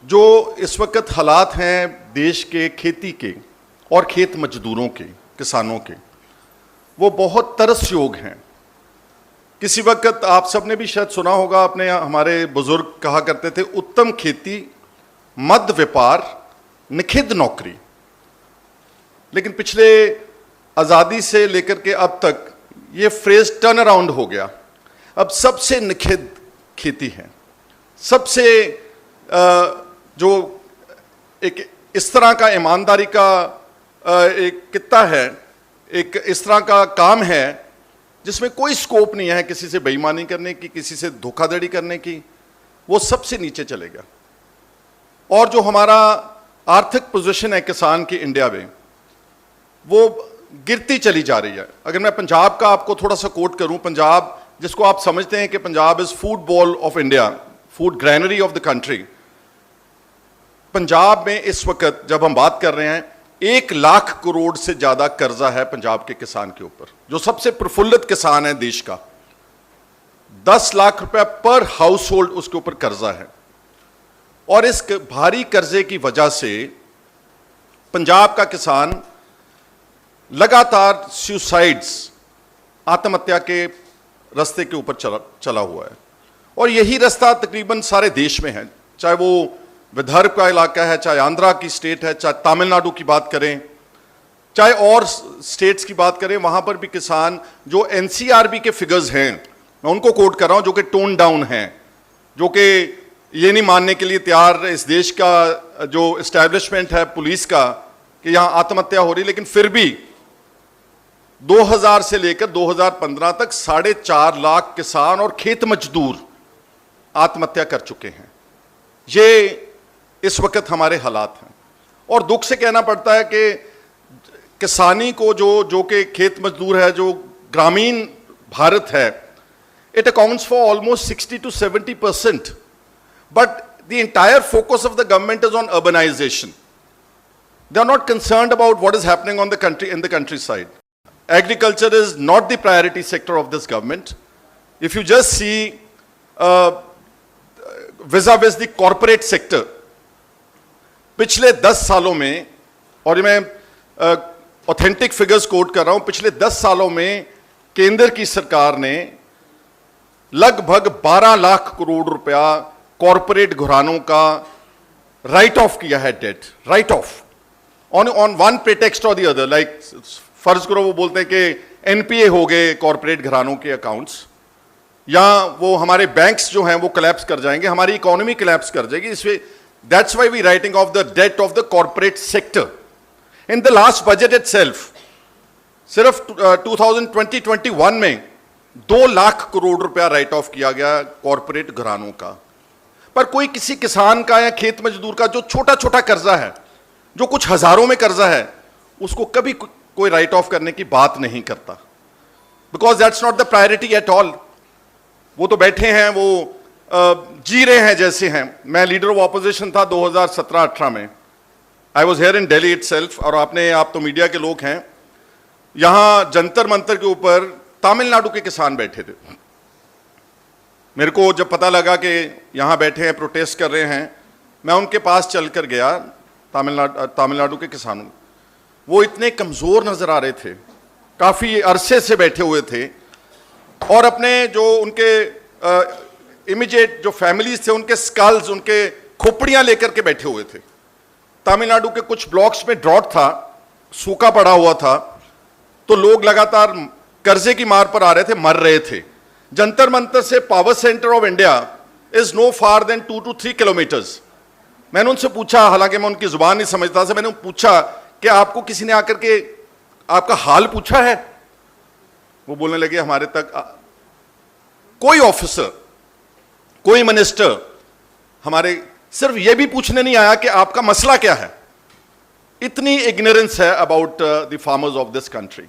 जो इस वक्त हालात हैं देश के खेती के और खेत मजदूरों के, किसानों के, वो बहुत तरसयोग हैं। किसी वक्त आप सबने भी शायद सुना होगा, अपने हमारे बुजुर्ग कहा करते थे, उत्तम खेती, मद व्यापार, निखिद नौकरी। लेकिन पिछले आज़ादी से लेकर के अब तक ये फ्रेज टर्न अराउंड हो गया। अब सबसे निखिद खेती है, सबसे जो एक इस तरह का ईमानदारी का एक कित्ता है, एक इस तरह का काम है जिसमें कोई स्कोप नहीं है किसी से बेईमानी करने की, किसी से धोखाधड़ी करने की, वो सबसे नीचे चलेगा। और जो हमारा आर्थिक पोजीशन है किसान की इंडिया में, वो गिरती चली जा रही है। अगर मैं पंजाब का आपको थोड़ा सा कोट करूं, पंजाब जिसको आप समझते हैं कि Punjab is food ball of India, food granary of the country, Punjab में इस वक्त जब हम बात कर रहे हैं 1 लाख करोड़ से ज्यादा कर्जा है पंजाब के किसान के ऊपर। जो सबसे प्रफुल्लित किसान है देश का, 10 लाख रुपया पर हाउस होल्ड उसके ऊपर कर्जा है। और इस भारी कर्जे की वजह से पंजाब का किसान लगातार सुसाइड्स, आत्महत्या के रास्ते के ऊपर चला हुआ है। और यही रास्ता तकरीबन सारे देश में है, चाहे वो विदर्भ का इलाका है, चाहे आंध्रा की स्टेट है, चाहे तमिलनाडु की बात करें, चाहे और स्टेट्स की बात करें, वहां पर भी किसान, जो एनसीआरबी के फिगर्स हैं, मैं उनको कोट कर रहा हूं, जो कि टोन डाउन हैं, जो कि ये नहीं मानने के लिए तैयार इस देश का जो एस्टैब्लिशमेंट है पुलिस का कि यहां आत्महत्या हो रही, लेकिन फिर भी 2000 से लेकर 2015 तक 4.5 लाख किसान और खेत मजदूर आत्महत्या कर चुके हैं। ये इस वक्त हमारे हालात हैं। और दुख से कहना पड़ता है कि किसानी को जो कि खेत मजदूर है, जो ग्रामीण भारत है, it accounts for almost 60 to 70%, but the entire focus of the government is on urbanisation. They are not concerned about what is happening on the country, in the countryside. Agriculture is not the priority sector of this government. If you just see vis-a-vis the corporate sector, पिछले 10 सालों में, और मैं authentic figures coat कर रहा हूं, पिछले 10 सालों में केंद्र की सरकार ने लगभग 12 लाख करोड़ रुपया कॉरपोरेट घरानों का राइट ऑफ किया है, debt write off, on one pretext और द अदर। लाइक फर्ज करो वो बोलते हैं कि एनपीए हो गए कॉरपोरेट घरानों के अकाउंट्स, या वो हमारे बैंक्स जो हैं वो कोलैप्स कर जाएंगे, हमारी इकोनॉमी कोलैप्स कर जाएगी। इसमें that's why we writing off the debt of the corporate sector. In the last budget itself, सिर्फ 2020-21 में 2 लाख करोड़ रुपया राइट ऑफ किया गया कॉरपोरेट घरानों का। पर कोई किसी किसान का या खेत मजदूर का जो छोटा छोटा कर्जा है, जो कुछ हजारों में कर्जा है, उसको कभी कोई राइट ऑफ करने की बात नहीं करता, because that's not the priority at all. वो तो बैठे हैं, वो जी रहे हैं जैसे हैं। मैं लीडर ऑफ ऑपोजिशन था 2017-18 में, I was here in Delhi itself. और आप तो मीडिया के लोग हैं, यहां जंतर मंतर के ऊपर तमिलनाडु के किसान बैठे थे। मेरे को जब पता लगा कि यहां बैठे हैं, प्रोटेस्ट कर रहे हैं, मैं उनके पास चलकर गया, तमिलनाडु के किसानों। वो इतने कमजोर नजर आ रहे थे, काफी अरसे से बैठे हुए थे, और अपने जो उनके इमीडिएट जो फैमिलीज थे, उनके स्कल्स, उनके खोपड़ियां लेकर के बैठे हुए थे। तमिलनाडु के कुछ ब्लॉक्स में ड्रॉट था, सूखा पड़ा हुआ था, तो लोग लगातार कर्जे की मार पर आ रहे थे, मर रहे थे। जंतर मंतर से power centre of India is no far then 2 to 3 kilometres. मैंने उनसे पूछा, हालांकि मैं उनकी जुबान नहीं समझता था, मैंने पूछा कि आपको किसी ने आकर के आपका हाल पूछा है? वो बोलने लगे, हमारे तक कोई ऑफिसर, कोई मिनिस्टर हमारे सिर्फ ये भी पूछने नहीं आया कि आपका मसला क्या है। इतनी इग्नोरेंस है about the farmers of this country.